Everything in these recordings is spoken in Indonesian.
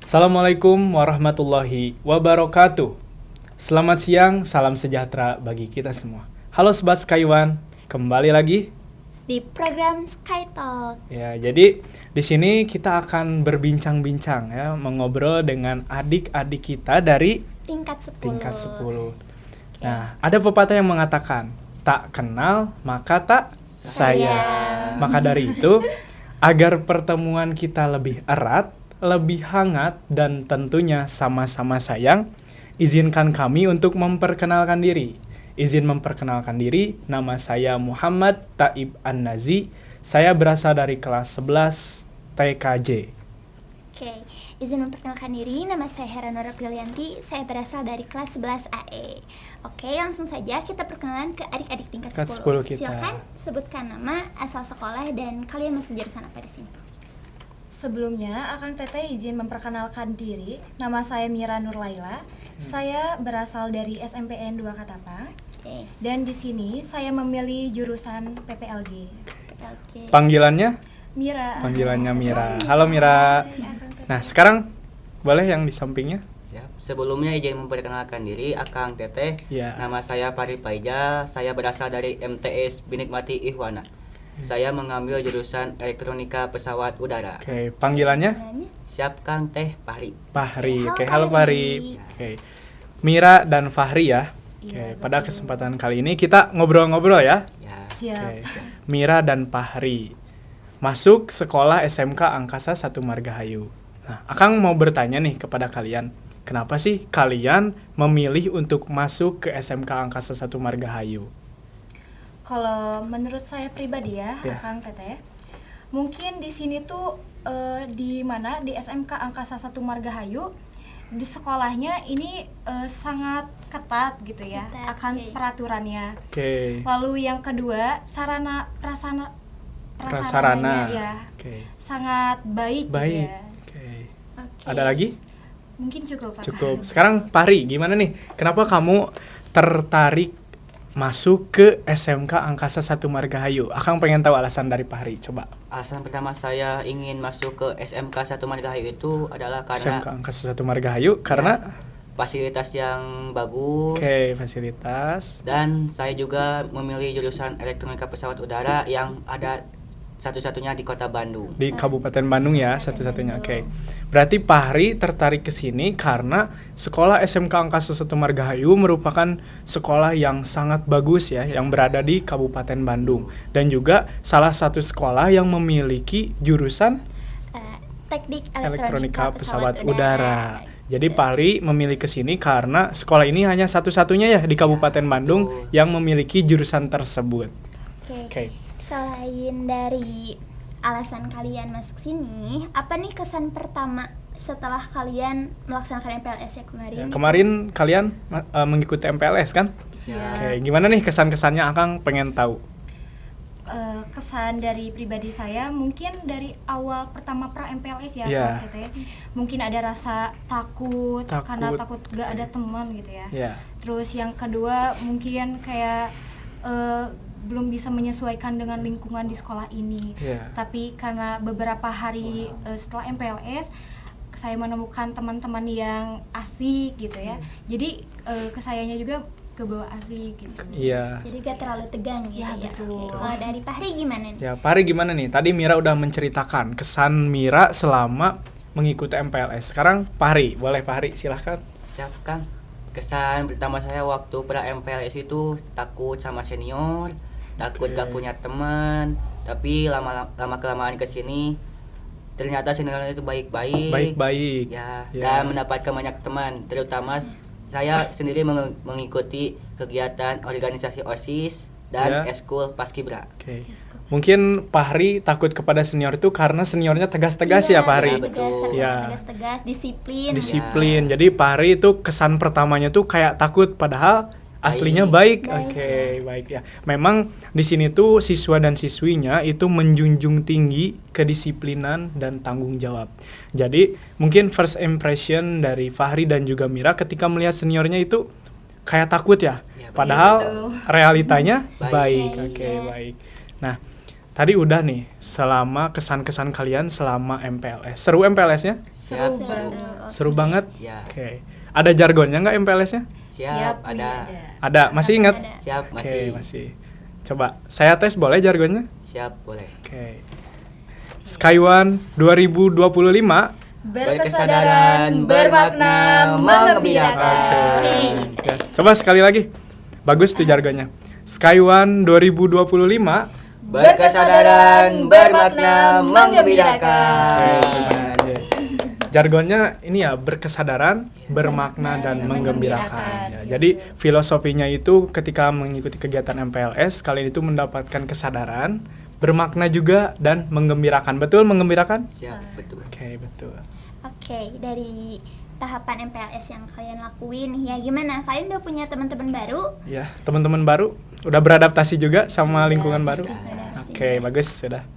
Assalamualaikum warahmatullahi wabarakatuh. Selamat siang, salam sejahtera bagi kita semua. Halo Sobat Skyone, kembali lagi di program Sky Talk. ya. Jadi di sini kita akan berbincang-bincang ya, mengobrol dengan adik-adik kita dari tingkat 10. tingkat 10. Nah, ada pepatah yang mengatakan, tak kenal maka tak sayang. Maka dari itu, agar pertemuan kita lebih erat, lebih hangat, dan tentunya sama-sama sayang, izinkan kami untuk memperkenalkan diri. Izin memperkenalkan diri, nama saya Muhammad Taib An-Nazi. Saya berasal dari kelas 11 TKJ. Oke, izin memperkenalkan diri, nama saya Heranora Brilianti. Saya berasal dari kelas 11 AE. Oke, langsung saja kita perkenalan ke adik-adik tingkat 10. Kita. Silakan sebutkan nama, asal sekolah, dan kalian masuk jurusan apa di sini. Sebelumnya, Akang Teteh izin memperkenalkan diri. Nama saya Mira Nurlaila. Saya berasal dari SMPN 2 Katapang. Oke. Dan di sini saya memilih jurusan PPLG. Oke. Panggilannya? Mira. Panggilannya Mira. Halo Mira. Akang Teteh. Nah, sekarang boleh yang di sampingnya? Siap. Sebelumnya izin memperkenalkan diri, Akang Teteh. Ya. Nama saya Fahri Paijal. Saya berasal dari MTS Binikmati Ihwana. Saya mengambil jurusan Elektronika Pesawat Udara. Oke, panggilannya? Siap Kang Teh Fahri. Fahri. Halo, Oke, halo Fahri. Fahri. Oke. Mira dan Fahri ya. Oke, Iya, pada betul. kesempatan kali ini kita ngobrol-ngobrol ya. Ya. Siap. Oke. Mira dan Fahri masuk sekolah SMK Angkasa 1 Margahayu. Nah, Akang mau bertanya nih kepada kalian. Kenapa sih kalian memilih untuk masuk ke SMK Angkasa 1 Margahayu? Kalau menurut saya pribadi ya, Ya. Akang Teteh, mungkin di sini tuh di mana di SMK Angkasa 1 Margahayu, di sekolahnya ini sangat ketat gitu ya, Ketat, akan oke. peraturannya. Oke. Lalu yang kedua, prasarana Prasarana. ya Oke. sangat baik, Baik. gitu ya. Oke. Oke. Ada lagi? Mungkin cukup, Pak. Cukup. Sekarang Fahri, gimana nih? Kenapa kamu tertarik masuk ke SMK Angkasa 1 Margahayu? Akang pengen tahu alasan dari Fahri, coba. Alasan pertama saya ingin masuk ke SMK 1 Margahayu itu adalah karena SMK Angkasa 1 Margahayu karena fasilitas yang bagus. oke, fasilitas. Dan saya juga memilih jurusan Elektronika Pesawat Udara yang ada satu-satunya di Kota Bandung. Di Kabupaten Bandung ya, satu-satunya. Oke. Berarti Fahri tertarik ke sini karena sekolah SMK Angkasa 1 Margahayu merupakan sekolah yang sangat bagus ya, yang berada di Kabupaten Bandung, dan juga salah satu sekolah yang memiliki jurusan Teknik Elektronika Pesawat Udara. Jadi Fahri memilih ke sini karena sekolah ini hanya satu-satunya ya di Kabupaten Bandung betul. yang memiliki jurusan tersebut. Oke. Oke. Selain dari alasan kalian masuk sini, apa nih kesan pertama setelah kalian melaksanakan MPLS ya kemarin? Ya, kemarin kalian mengikuti MPLS kan? Siap. Oke, gimana nih kesan-kesannya? Akang pengen tahu. Kesan dari pribadi saya mungkin dari awal pertama pra MPLS ya, Iya. Kak Teteh. Mungkin ada rasa takut, Takut. karena takut gak ada teman gitu ya. Ya. Terus yang kedua mungkin kayak belum bisa menyesuaikan dengan lingkungan di sekolah ini. Iya. Tapi karena beberapa hari setelah MPLS saya menemukan teman-teman yang asik gitu ya. Jadi kesayanya juga kebawa asik gitu. Iya. Jadi gak terlalu tegang gitu Ya, ya. betul. Oke. Kalau dari Fahri gimana nih? Ya, Fahri gimana nih? Tadi Mira udah menceritakan kesan Mira selama mengikuti MPLS. Sekarang Fahri, boleh Fahri silahkan. Siap Kang. Kesan pertama saya waktu pra MPLS itu takut sama senior, takut Oke. gak punya teman. Tapi lama kelamaan ke sini ternyata senior itu baik-baik. Baik-baik. Ya, Ya. dan mendapatkan banyak teman, terutama saya sendiri mengikuti kegiatan organisasi OSIS dan Ya. eskul Paskibra. Oke. Mungkin Fahri takut kepada senior itu karena seniornya tegas-tegas ya, Fahri. Iya, betul. Ya. Tegas-tegas, disiplin. Disiplin. Jadi Fahri itu kesan pertamanya tuh kayak takut, padahal aslinya baik. Baik. Oke, baik ya. Memang di sini tuh siswa dan siswinya itu menjunjung tinggi kedisiplinan dan tanggung jawab. Jadi mungkin first impression dari Fahri dan juga Mira ketika melihat seniornya itu kayak takut ya. Ya, Padahal betul. realitanya baik. Baik. Oke, Iya. baik. Nah, tadi udah nih selama kesan-kesan kalian selama MPLS. Seru MPLS-nya? Siap. Seru banget. Ya. Oke. Ada jargonnya nggak MPLS-nya? Siap, ada. Ada. Masih ingat? Ada. Siap, Oke, masih. masih. Coba saya tes boleh jargonnya? Siap, boleh. Oke. Skyone 2025. Berkesadaran, bermakna, mengembirakan. Oke. Coba sekali lagi. Bagus tuh jargonnya. Skyone 2025. Berkesadaran, bermakna, menggembirakan. Oke. Jargonnya ini ya, berkesadaran, bermakna, dan menggembirakan. Ya, jadi filosofinya itu ketika mengikuti kegiatan MPLS, kalian itu mendapatkan kesadaran, bermakna juga, dan menggembirakan. Betul menggembirakan? Siap, betul. Oke, betul. Oke, dari tahapan MPLS yang kalian lakuin, ya gimana? Kalian udah punya teman-teman baru? Ya, teman-teman baru udah beradaptasi juga sama lingkungan baru. beradaptasi. Oke, bagus sudah.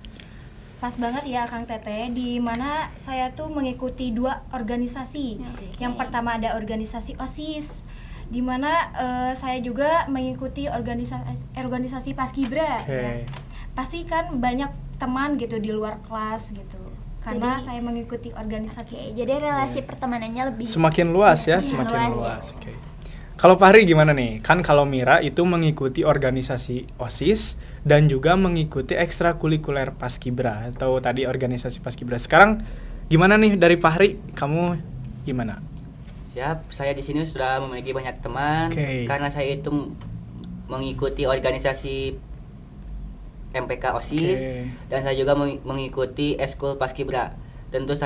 Pas banget ya Kang Teteh, di mana saya tuh mengikuti 2 organisasi. Oke. Yang pertama ada organisasi OSIS, di mana saya juga mengikuti organisasi Paskibra. Oke. Ya. Pasti kan banyak teman gitu di luar kelas gitu. Karena Jadi- saya mengikuti organisasi. Oke, jadi relasi pertemanannya lebih Semakin luas ya, Semakin semakin luas luas. ya. Oke. Kalau Fahri gimana nih? Kan kalau Mira itu mengikuti organisasi OSIS dan juga mengikuti ekstrakurikuler Paskibra atau tadi organisasi Paskibra. Sekarang gimana nih dari Fahri? Kamu gimana? Siap, saya di sini sudah memiliki banyak teman Oke. karena saya itu mengikuti organisasi MPK OSIS Oke. dan saya juga mengikuti eskul Paskibra. Tentu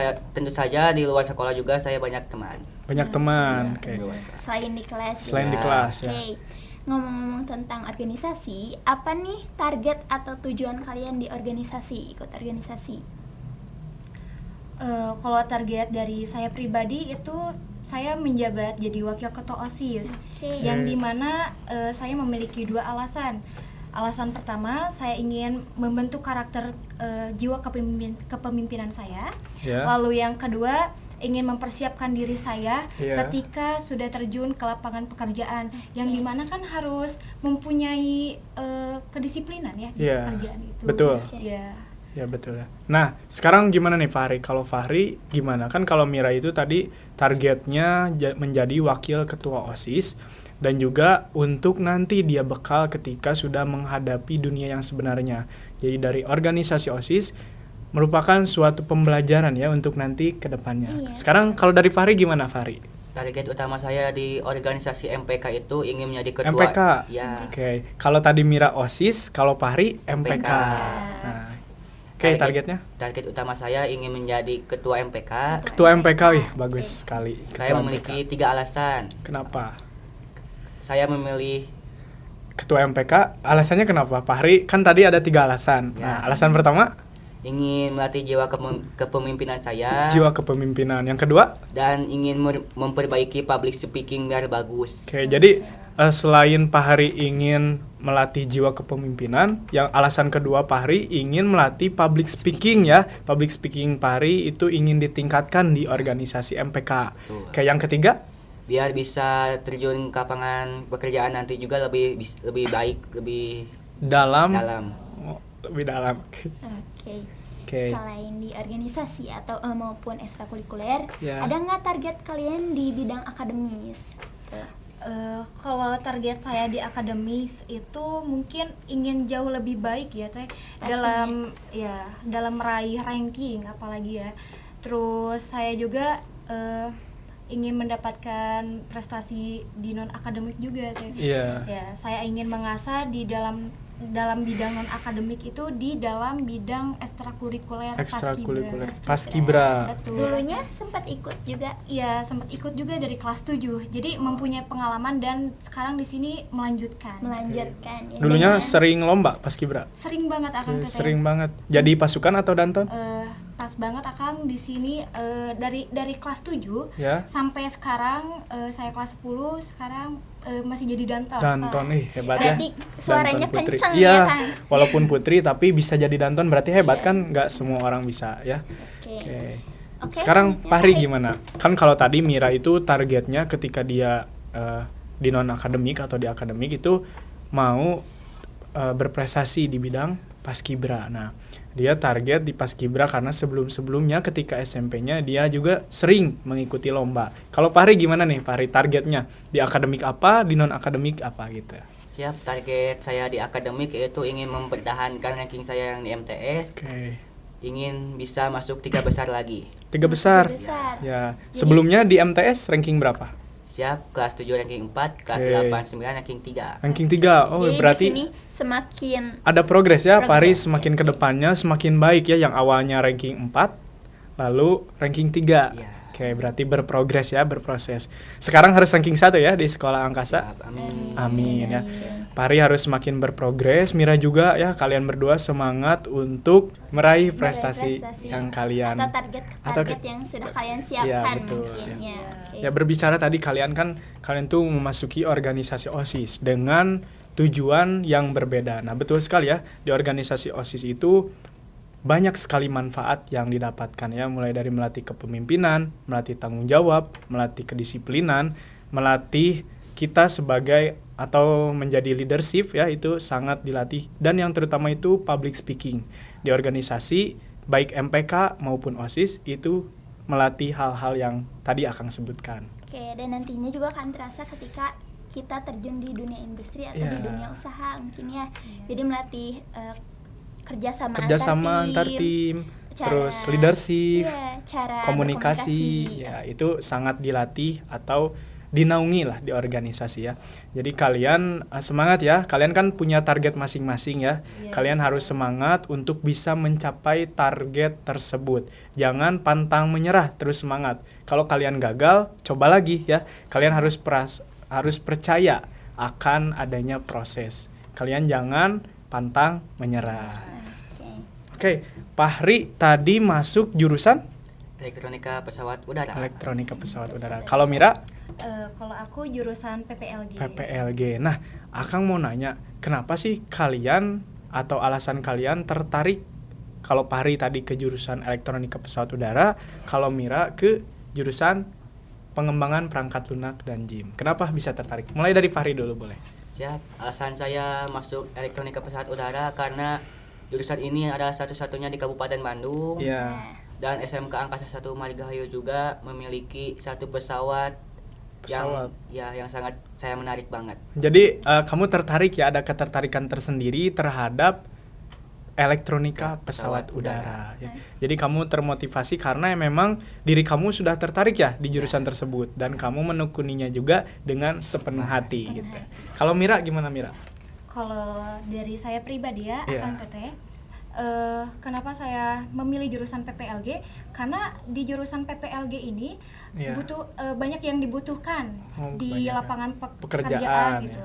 saja di luar sekolah juga saya banyak teman. Banyak teman. Oke. selain di kelas. Selain di Ya. kelas ya. Oke. Ngomong-ngomong tentang organisasi, apa nih target atau tujuan kalian di organisasi, ikut organisasi? Kalau target dari saya pribadi itu saya menjabat jadi wakil ketua OSIS. Oke. Yang dimana saya memiliki 2 alasan. Alasan pertama, saya ingin membentuk karakter jiwa kepemimpinan saya. Ya. Lalu yang kedua, ingin mempersiapkan diri saya Iya. ketika sudah terjun ke lapangan pekerjaan, yang dimana kan harus mempunyai kedisiplinan ya di Iya. pekerjaan itu. Betul. Ya. Ya betul ya. Nah, sekarang gimana nih Fahri? Kalau Fahri gimana? Kan kalau Mira itu tadi targetnya menjadi wakil ketua OSIS dan juga untuk nanti dia bekal ketika sudah menghadapi dunia yang sebenarnya. Jadi dari organisasi OSIS merupakan suatu pembelajaran ya untuk nanti ke depannya. Iya. Sekarang kalau dari Fahri gimana Fahri? Target utama saya di organisasi MPK itu ingin menjadi ketua. MPK. Ya. Oke, kalau tadi Mira OSIS, kalau Fahri MPK. MPK. Nah, oke, targetnya? Target utama saya ingin menjadi ketua MPK. Ketua MPK, wih bagus sekali. Saya Ketua memiliki MPK. 3 alasan. Kenapa? Saya memilih Ketua MPK, alasannya kenapa? Fahri kan tadi ada 3 alasan. Ya. Nah, alasan pertama, ingin melatih jiwa kepemimpinan saya jiwa kepemimpinan. Yang kedua, dan ingin memperbaiki public speaking biar bagus. oke, jadi selain Fahri ingin melatih jiwa kepemimpinan, yang alasan kedua Fahri ingin melatih public speaking ya. Public speaking Fahri itu ingin ditingkatkan di organisasi MPK. Betul. Oke, yang ketiga, Biar bisa terjun ke lapangan pekerjaan nanti juga lebih baik, lebih dalam. dalam. Oh, lebih dalam. Oke. Oke. Selain di organisasi atau maupun ekstrakurikuler, Ya. ada nggak target kalian di bidang akademis? Kalau target saya di akademis itu mungkin ingin jauh lebih baik ya Teh, Pastinya. dalam meraih ranking apalagi ya. Terus saya juga ingin mendapatkan prestasi di non akademik juga Teh. Iya. Ya, saya ingin mengasah di dalam bidang non akademik itu di dalam bidang ekstrakurikuler Ekstrakurikuler Paskibra. Paskibra. Betul. Dulunya sempat ikut juga. Iya, sempat ikut juga dari kelas 7. Jadi mempunyai pengalaman dan sekarang di sini melanjutkan. Melanjutkan ya. Dulunya Dengan- sering lomba Paskibra. Sering banget Akang Oke, Teteh. sering banget. Jadi pasukan atau danton? Pas banget Akang di sini dari kelas 7 Ya. sampai sekarang saya kelas 10, sekarang masih jadi danton. Danton, hebat ya. Berarti suaranya Danton putri. kenceng Iya, ya, Kang? walaupun putri tapi bisa jadi danton berarti hebat kan? Nggak semua orang bisa ya. Oke. Oke. Oke, Sekarang selanjutnya, Fahri Fahri. gimana? Kan kalau tadi Mira itu targetnya ketika dia di non akademik atau di akademik itu mau berprestasi di bidang Paskibra. Nah, dia target di Paskibra karena sebelum-sebelumnya ketika SMP-nya dia juga sering mengikuti lomba. Kalau Fahri gimana nih, Fahri targetnya di akademik apa, di non akademik apa gitu? Siap, target saya di akademik yaitu ingin mempertahankan ranking saya yang di MTS. Oke. Ingin bisa masuk 3 besar lagi. 3 besar. Besar. Ya, sebelumnya di MTS ranking berapa? Siap, kelas 7 ranking 4, kelas Oke. 8 9 ranking 3. Ranking 3. Oh, Jadi berarti di sini semakin ada progres ya, Progres. Fahri semakin ke depannya semakin baik ya, yang awalnya ranking 4 lalu ranking 3. Iya. Oke, berarti berprogres ya, berproses. Sekarang harus ranking 1 ya di sekolah angkasa. Siap, amin. Amin ya. Fahri harus semakin berprogres, Mira juga ya, kalian berdua semangat untuk meraih prestasi yang kalian atau target atau yang sudah kalian Iya, siapkan betul. mungkin ya. Oke. Ya, berbicara tadi kalian tuh memasuki organisasi OSIS dengan tujuan yang berbeda. Nah, betul sekali ya, di organisasi OSIS itu banyak sekali manfaat yang didapatkan ya, mulai dari melatih kepemimpinan, melatih tanggung jawab, melatih kedisiplinan, melatih kita sebagai atau menjadi leadership ya, itu sangat dilatih, dan yang terutama itu public speaking. Di organisasi baik MPK maupun OSIS itu melatih hal-hal yang tadi Akang sebutkan. Oke, dan nantinya juga akan terasa ketika kita terjun di dunia industri atau Iya. di dunia usaha mungkin ya. Jadi melatih kerjasama Antar tim, cara- terus leadership, iya, cara komunikasi, berkomunikasi. ya itu sangat dilatih atau dinaungi lah di organisasi ya. Jadi kalian semangat ya, kalian kan punya target masing-masing ya. Kalian harus semangat untuk bisa mencapai target tersebut. Jangan pantang menyerah, terus semangat. Kalau kalian gagal, coba lagi ya. Kalian harus percaya akan adanya proses. Kalian jangan pantang menyerah. Oke, Fahri tadi masuk jurusan Elektronika pesawat udara. elektronika pesawat udara. Kalau Mira Kalau aku jurusan PPLG. PPLG. Nah, Akang mau nanya, kenapa sih kalian atau alasan kalian tertarik, kalau Fahri tadi ke jurusan elektronika pesawat udara, kalau Mira ke jurusan pengembangan perangkat lunak dan JIM. Kenapa bisa tertarik? Mulai dari Fahri dulu boleh. Siap, alasan saya masuk elektronika pesawat udara karena jurusan ini adalah satu-satunya di Kabupaten Bandung. Iya. Dan SMK Angkasa 1 Margahayu juga memiliki satu pesawat yang sangat saya menarik banget. Jadi kamu tertarik ya, ada ketertarikan tersendiri terhadap elektronika pesawat udara. Ya. Jadi kamu termotivasi karena memang diri kamu sudah tertarik ya di jurusan tersebut, dan kamu menekuninya juga dengan sepenuh hati gitu. Kalau Mira gimana, Mira? Kalau dari saya pribadi ya, Iya. Akang Teteh, kenapa saya memilih jurusan PPLG? Karena di jurusan PPLG ini Iya. banyak yang dibutuhkan di banyak ya. lapangan Pekerjaan, pekerjaan ya. gitu.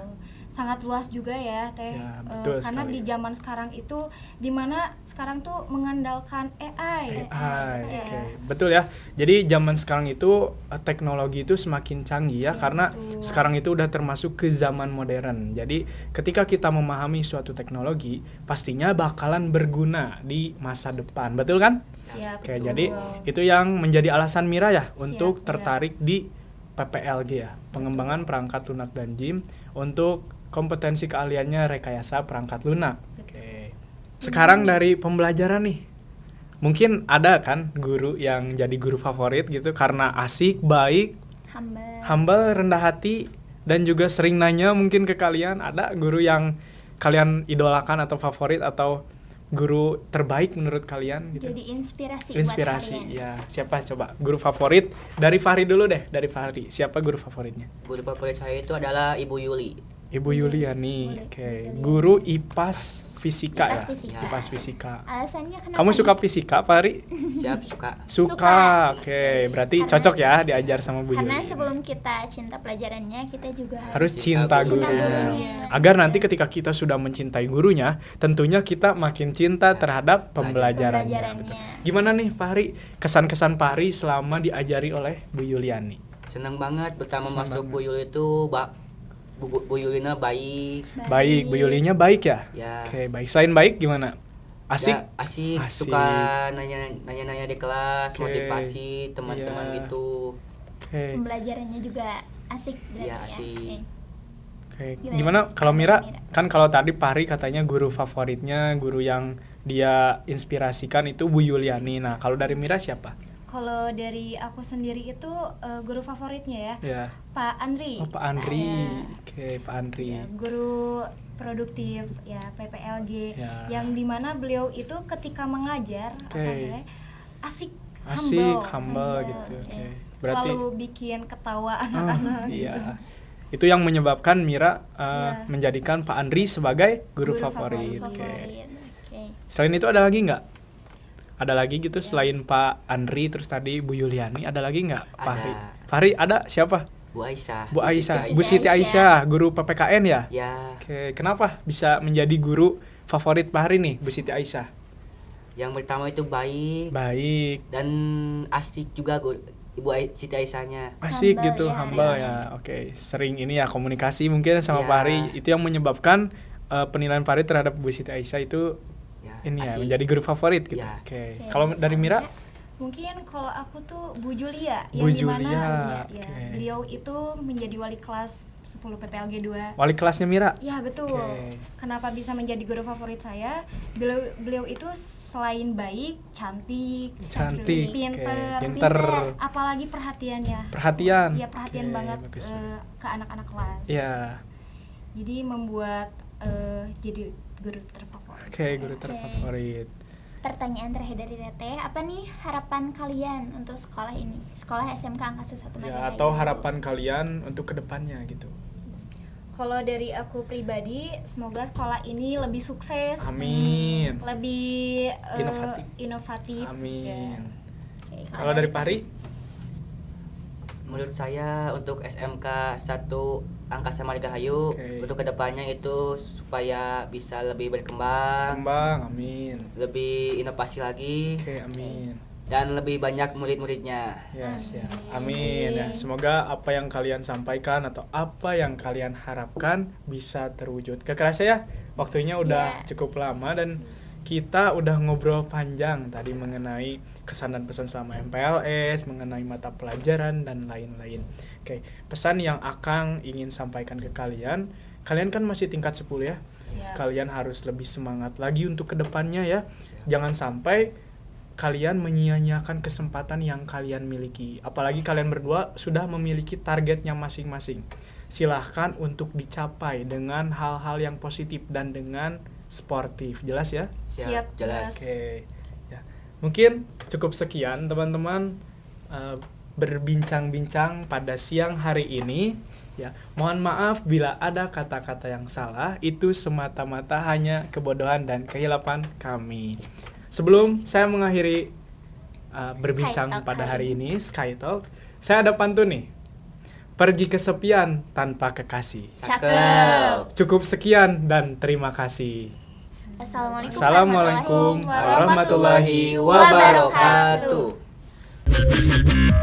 Sangat luas juga ya Teh. Ya, betul Karena sekali. di zaman sekarang itu dimana sekarang tuh mengandalkan AI. AI, Ya. oke. Betul ya. Jadi zaman sekarang itu teknologi itu semakin canggih ya, karena betul. sekarang itu udah termasuk ke zaman modern. Jadi ketika kita memahami suatu teknologi, pastinya bakalan berguna di masa depan. Betul kan? Siap, Oke, betul. jadi itu yang menjadi alasan Mira ya untuk Siap, tertarik di PPLG ya, pengembangan perangkat lunak dan JIM, untuk kompetensi keahliannya rekayasa perangkat lunak. Oke. Sekarang dari pembelajaran nih, mungkin ada kan guru yang jadi guru favorit gitu karena asik, baik, humble, rendah hati, dan juga sering nanya mungkin ke kalian. Ada guru yang kalian idolakan atau favorit, atau guru terbaik menurut kalian gitu? Jadi inspirasi Inspirasi, buat kalian. ya. Siapa coba guru favorit? Dari Fahri dulu deh, dari Fahri. Siapa guru favoritnya? Guru favorit saya itu adalah Ibu Yuli. Ibu Yuliani. Boleh, Oke. Ibu Yuliani. Guru IPAS Fisika IPAS ya? Fisika. IPAS Fisika. Alasannya kenapa? Kamu suka fisika, Fahri? Siap, suka. Suka. Oke, berarti Karena- cocok ya diajar sama Bu Karena Yuli. sebelum kita cinta pelajarannya, kita juga Harus cinta Cinta gurunya. gurunya. Agar nanti ketika kita sudah mencintai gurunya, tentunya kita makin cinta terhadap pembelajarannya. Pembelajarannya. Betul. Gimana nih Fahri, kesan-kesan Fahri selama diajari oleh Bu Yuliani? Senang banget pertama Senang masuk banget. Bu Yuli itu Bu Yulina baik. Baik, Bu Yulinya baik ya? Ya. Oke, baik. Selain baik gimana? Asik? Ya, asik, Asik. suka nanya-nanya di kelas, Oke. motivasi teman-teman Iya. gitu. Oke. Pembelajarannya juga asik berarti Iya, ya. asik. Oke. Oke, Oke, Gimana? gimana kalau Mira? Mira. Kan kalau tadi Fahri katanya guru favoritnya, guru yang dia inspirasikan itu Bu Yuliani. Nah, kalau dari Mira siapa? Kalau dari aku sendiri itu guru favoritnya ya, Ya. Pak Andri. Oh, Pak Andri. Ya. Oke, Pak Andri. Ya, guru produktif ya PPLG, Ya. yang dimana beliau itu ketika mengajar Oke. asik, Asik, humble humble, gitu. oke. Oke. Berarti selalu bikin ketawa oh, anak-anak iya. gitu. Itu yang menyebabkan Mira Iya. menjadikan Pak Andri sebagai guru, Guru favorit. favorit. Oke. Favorit. Oke. Selain itu ada lagi nggak? Ada lagi gitu selain Pak Andri terus tadi Bu Yuliani ada lagi nggak? Ada. Fahri. Fahri ada siapa? Bu Aisyah. Bu Aisyah. Siti Bu Siti Aisyah, guru PPKN ya? Ya, Oke, kenapa bisa menjadi guru favorit Fahri nih, Bu Siti Aisyah? yang pertama itu baik Baik, dan asik juga Ibu Siti Aisyahnya. asik Humble gitu, ya. humble ya. Oke, sering ini ya komunikasi mungkin sama Ya. Fahri. Itu yang menyebabkan penilaian Fahri terhadap Bu Siti Aisyah itu Ya, ini ya asik. menjadi guru favorit gitu. Ya. Oke. Oke. Kalau dari Mira? Mungkin kalau aku tuh Bu Julia, Bu yang Julia, dimana oke. beliau itu menjadi wali kelas 10 PPLG 2. Wali kelasnya Mira? Ya betul. Oke. Kenapa bisa menjadi guru favorit saya? Beliau itu selain baik, cantik, Cantik, pinter, oke. Pinter. apalagi perhatiannya. Perhatian. Iya perhatian Oke, banget bagus. ke anak-anak kelas. Iya. Jadi membuat jadi guru terfavorit. Oke, guru Oke. terfavorit. Pertanyaan terakhir dari Teteh, apa nih harapan kalian untuk sekolah ini? Sekolah SMK Angkasa 1 Ya, Magelang. atau harapan kalian untuk kedepannya gitu. Kalau dari aku pribadi, semoga sekolah ini lebih sukses, Amin. lebih Inovatif. ya. Amin. Oke, Kalau dari Fahri? Menurut saya untuk SMK 1 Angkasa Margahayu Oke. untuk kedepannya itu supaya bisa lebih berkembang, Kembang, amin. lebih inovasi lagi, Oke, amin. dan lebih banyak murid-muridnya. Yes, ya. Amin ya. Semoga apa yang kalian sampaikan atau apa yang kalian harapkan bisa terwujud. Kekerasa ya, waktunya udah Ya. cukup lama dan kita udah ngobrol panjang tadi mengenai kesan dan pesan selama MPLS, mengenai mata pelajaran dan lain-lain. Oke, pesan yang Akang ingin sampaikan ke kalian, kalian kan masih tingkat 10 ya. Siap. Kalian harus lebih semangat lagi untuk kedepannya ya. Jangan sampai kalian menyia-nyiakan kesempatan yang kalian miliki. Apalagi kalian berdua sudah memiliki targetnya masing-masing. Silahkan untuk dicapai dengan hal-hal yang positif dan dengan sportif. Jelas ya? Siap, jelas. Oke. Ya. Mungkin cukup sekian teman-teman berbincang-bincang pada siang hari ini. Ya, mohon maaf bila ada kata-kata yang salah. Itu semata-mata hanya kebodohan dan kehilapan kami. Sebelum saya mengakhiri berbincang Sky Talk pada hari hari ini, Sky Talk, saya ada pantun nih. Pergi kesepian tanpa kekasih. Cakep. Cukup sekian dan terima kasih. Assalamualaikum Assalamualaikum warahmatullahi wabarakatuh. wabarakatuh.